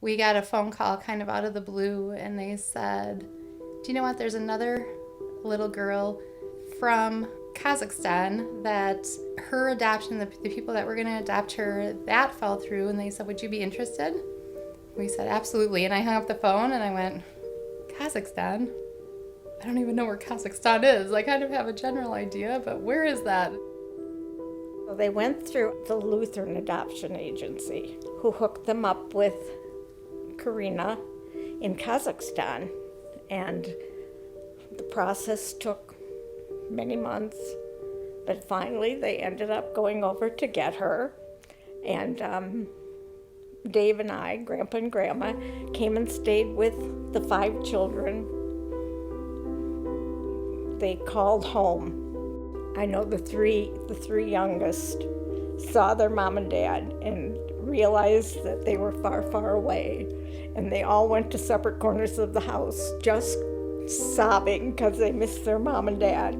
we got a phone call kind of out of the blue, and they said, do you know what, there's another little girl from Kazakhstan that her adoption, the people that were going to adopt her, that fell through, and they said, would you be interested? We said, absolutely. And I hung up the phone and I went, Kazakhstan? I don't even know where Kazakhstan is. I kind of have a general idea, but where is that? Well, they went through the Lutheran Adoption Agency, who hooked them up with Karina in Kazakhstan. And the process took many months, but finally they ended up going over to get her. And Dave and I, Grandpa and Grandma, came and stayed with the 5 children. They called home. I know the three youngest saw their mom and dad and realized that they were far, far away. And they all went to separate corners of the house, just sobbing because they missed their mom and dad.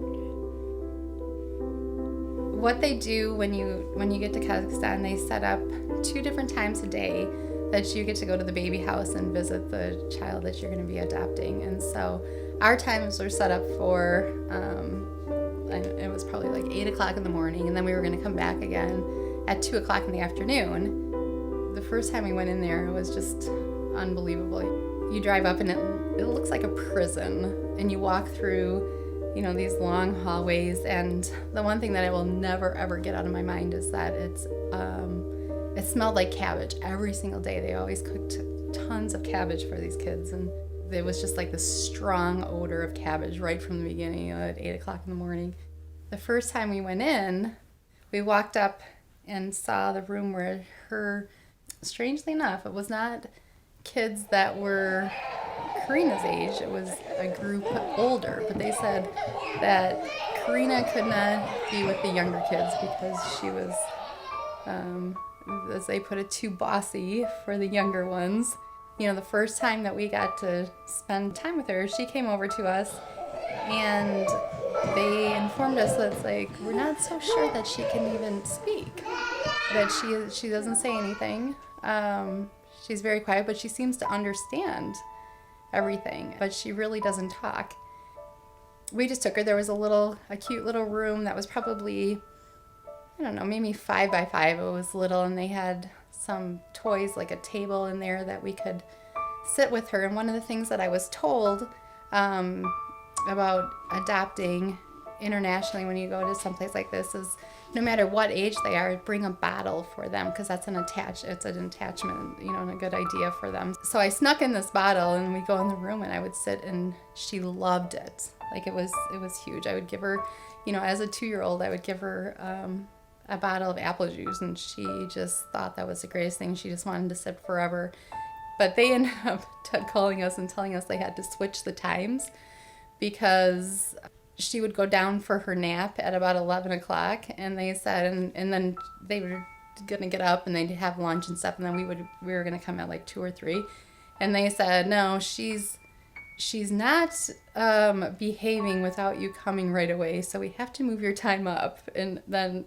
What they do when you get to Kazakhstan, they set up 2 different times a day that you get to go to the baby house and visit the child that you're going to be adopting. And so our times were set up for, it was probably like 8 o'clock in the morning, and then we were going to come back again at 2 o'clock in the afternoon. The first time we went in there, it was just unbelievable. You drive up and it looks like a prison, and you walk through these long hallways, and the one thing that I will never ever get out of my mind is that it smelled like cabbage every single day. They always cooked tons of cabbage for these kids, and it was just like this strong odor of cabbage right from the beginning, at 8 o'clock in the morning. The first time we went in, we walked up and saw the room where strangely enough, it was not kids that were Karina's age, it was a group older, but they said that Karina could not be with the younger kids because she was, as they put it, too bossy for the younger ones. The first time that we got to spend time with her, she came over to us and they informed us that we're not so sure that she can even speak, that she doesn't say anything. She's very quiet, but she seems to understand everything, but she really doesn't talk. We just took her. There was a cute little room that was probably, I don't know, maybe 5 by 5. It was little, and they had some toys, like a table in there that we could sit with her. And one of the things that I was told about adopting internationally when you go to someplace like this is no matter what age they are, bring a bottle for them, because that's it's an attachment, and a good idea for them. So I snuck in this bottle, and we go in the room, and I would sit, and she loved it. It was huge. I would give her, as a 2-year-old, I would give her a bottle of apple juice, and she just thought that was the greatest thing. She just wanted to sit forever. But they ended up calling us and telling us they had to switch the times because she would go down for her nap at about 11 o'clock, and they said, and then they were going to get up and they'd have lunch and stuff, and then we were going to come at 2 or 3, and they said, no, she's not behaving without you coming right away, so we have to move your time up. And then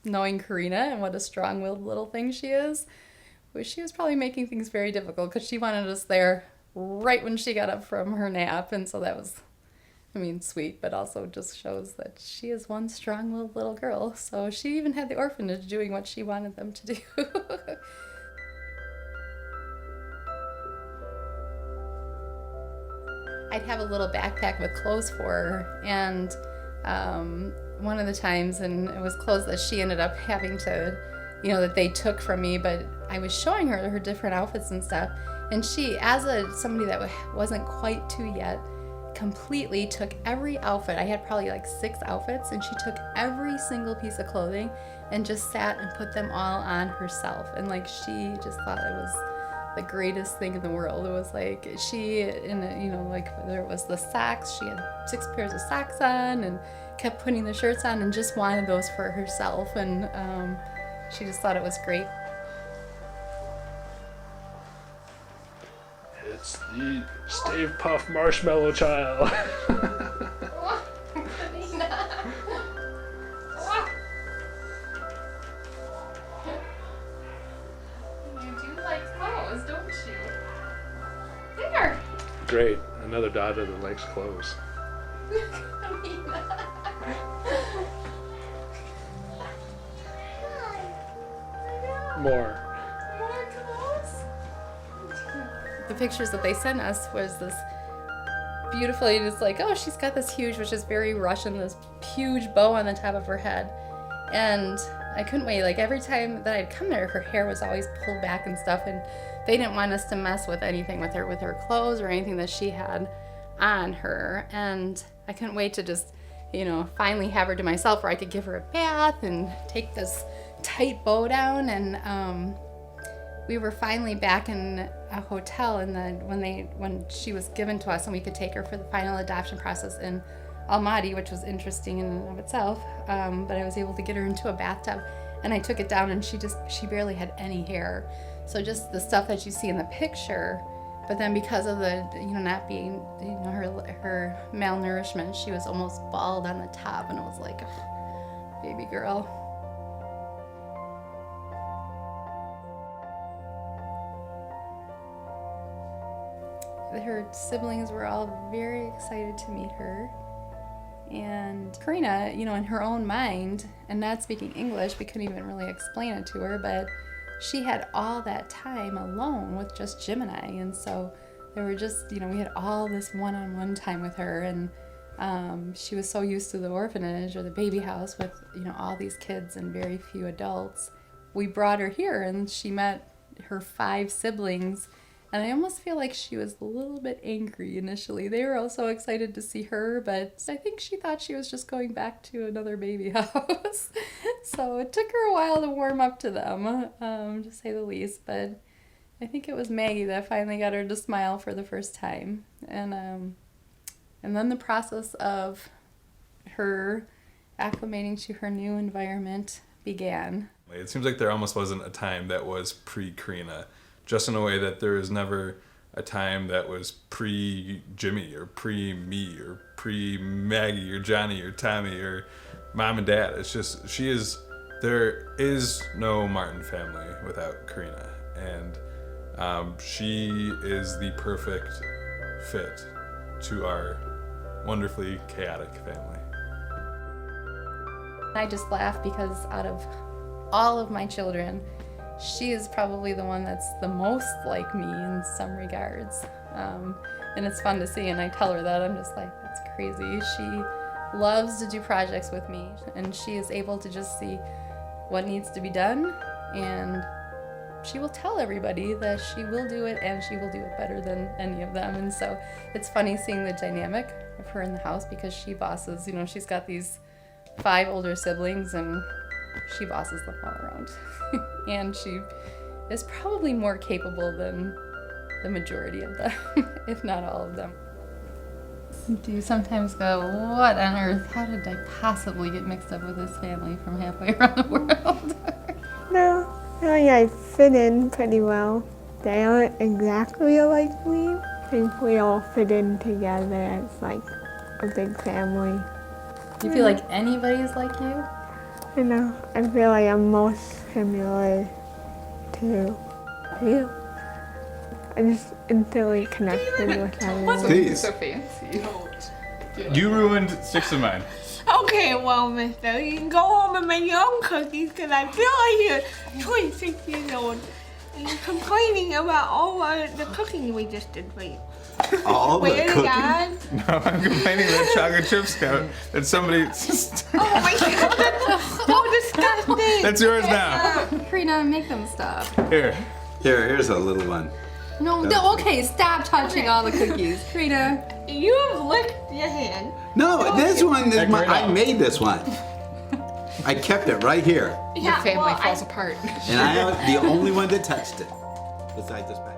knowing Karina and what a strong-willed little thing she is, she was probably making things very difficult because she wanted us there right when she got up from her nap, and so that was, sweet, but also just shows that she is one strong-willed little girl. So she even had the orphanage doing what she wanted them to do. I'd have a little backpack with clothes for her, and one of the times, and it was clothes that she ended up having to, that they took from me, but I was showing her different outfits and stuff, and she, as somebody that wasn't quite 2 yet, completely took every outfit. I had probably 6 outfits, and she took every single piece of clothing and just sat and put them all on herself, and she just thought it was the greatest thing in the world. It was there was the socks, she had 6 pairs of socks on and kept putting the shirts on and just wanted those for herself, and she just thought it was great. It's the Stave Puff Marshmallow Child. You do like clothes, don't you? Great, another daughter that likes clothes. More. The pictures that they sent us was this beautifully, it's like, oh, she's got this huge, which is very Russian, this huge bow on the top of her head. And I couldn't wait. Like every time that I'd come there, her hair was always pulled back and stuff, and they didn't want us to mess with anything with her clothes or anything that she had on her. And I couldn't wait to just, finally have her to myself where I could give her a bath and take this tight bow down. And we were finally back in a hotel, and then when she was given to us and we could take her for the final adoption process in Almaty, which was interesting in and of itself, but I was able to get her into a bathtub, and I took it down, and she barely had any hair. So just the stuff that you see in the picture, but then because of the not being her malnourishment, she was almost bald on the top, and it was like, oh, baby girl. Her siblings were all very excited to meet her. And Karina, in her own mind, and not speaking English, we couldn't even really explain it to her, but she had all that time alone with just Gemini. And so there were just, we had all this one-on-one time with her. And she was so used to the orphanage or the baby house with, all these kids and very few adults. We brought her here, and she met her 5 siblings. And I almost feel like she was a little bit angry initially. They were all so excited to see her, but I think she thought she was just going back to another baby house. So it took her a while to warm up to them, to say the least. But I think it was Maggie that finally got her to smile for the first time. And then the process of her acclimating to her new environment began. It seems like there almost wasn't a time that was pre-Karina. Just in a way that there was never a time that was pre-Jimmy or pre-me or pre-Maggie or Johnny or Tommy or mom and dad. It's just, there is no Martin family without Karina. And she is the perfect fit to our wonderfully chaotic family. I just laugh because out of all of my children, she is probably the one that's the most like me in some regards. And it's fun to see, and I tell her that. I'm just like, that's crazy. She loves to do projects with me, and she is able to just see what needs to be done, and she will tell everybody that she will do it, and she will do it better than any of them. And so it's funny seeing the dynamic of her in the house, because she bosses, she's got these 5 older siblings, and she bosses them all around. And she is probably more capable than the majority of them, if not all of them. Do you sometimes go, what on earth? How did I possibly get mixed up with this family from halfway around the world? No, I fit in pretty well. They aren't exactly like me. I think we all fit in together. It's like a big family. Do you feel like anybody's like you? I feel like I'm most similar to you. I just instantly connected with everyone. Please. So fancy. You ruined 6 of mine. Okay, well, mister, you can go home and make your own cookies, because I feel like you're 26 years old and you're complaining about all the cooking we just did for you. All the Swear to cooking? God. No, I'm complaining that chocolate chips count. That somebody. Oh my God, that's so disgusting. That's yours now. Karina, make them stop. Here. Here's a little one. No, okay, stop touching all the cookies. Karina. You have licked your hand. No, this one is Check my. it I out. made this one. I kept it right here, Your family well, falls apart. and I am the only one that touched it, besides this back.